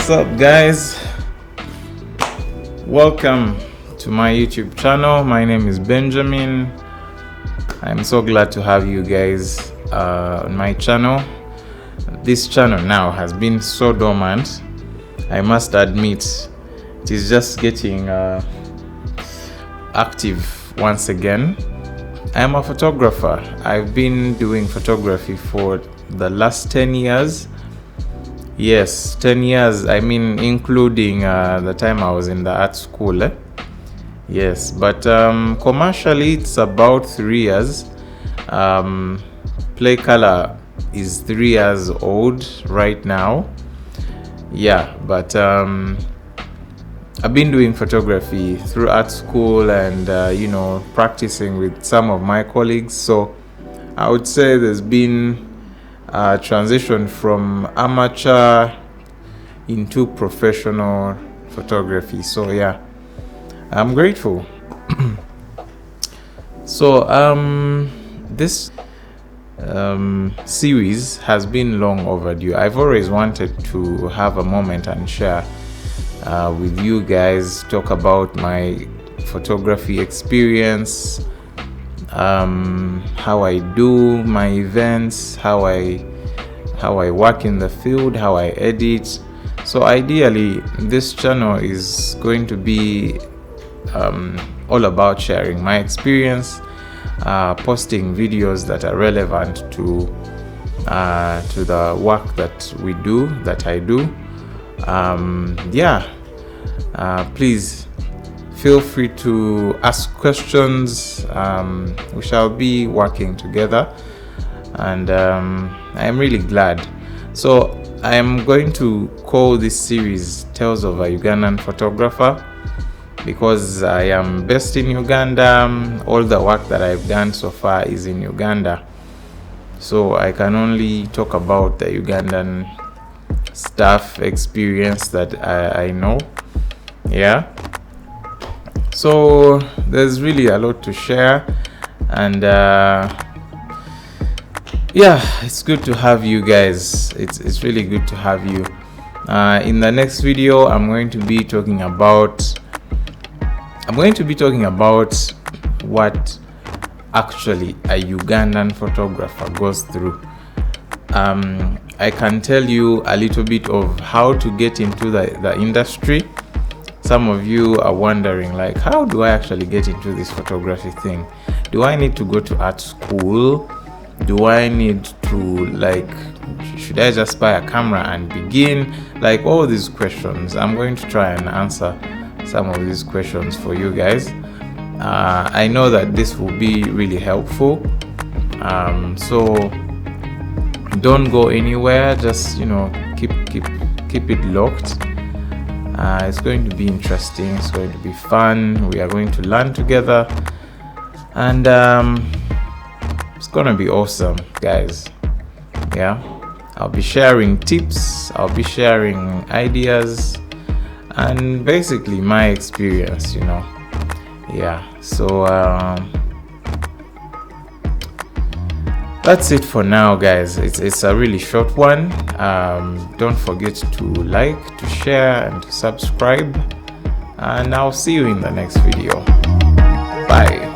What's up, guys? Welcome to my YouTube channel. My name is Benjamin. I'm so glad to have you guys on my channel. This channel now has been so dormant. I must admit, it is just getting active once again. I am a photographer. I've been doing photography for the last 10 years. Yes, 10 years. I mean, including the time I was in the art school. Yes, but commercially, it's about 3 years. Play Color is 3 years old right now. Yeah, but I've been doing photography through art school and practicing with some of my colleagues. So I would say there's been a transition from amateur into professional photography. So yeah, I'm grateful. So this series has been long overdue. I've always wanted to have a moment and share with you guys, talk about my photography experience, how I do my events, how I work in the field, how I edit. So ideally, this channel is going to be all about sharing my experience, posting videos that are relevant to the work that I do. Please feel free to ask questions. We shall be working together, and I'm really glad. So I am going to call this series Tales of a Ugandan Photographer because I am based in Uganda. All the work that I've done so far is in Uganda, so I can only talk about the Ugandan stuff, experience that I know. Yeah, so there's really a lot to share, and it's good to have you guys. It's really good to have you. In the next video, I'm going to be talking about what actually a Ugandan photographer goes through. I can tell you a little bit of how to get into the industry. Some of you are wondering, like, how do I actually get into this photography thing? Do I need to go to art school? Do I need to, should I just buy a camera and begin? Like, all these questions. I'm going to try and answer some of these questions for you guys. I know that this will be really helpful. So don't go anywhere. Just keep it locked. It's going to be interesting. It's going to be fun. We are going to learn together, and it's gonna be awesome, guys. Yeah, I'll be sharing tips, I'll be sharing ideas, and basically my experience. Yeah, so that's it for now, guys. It's a really short one. Don't forget to like, to share, and to subscribe, and I'll see you in the next video. Bye.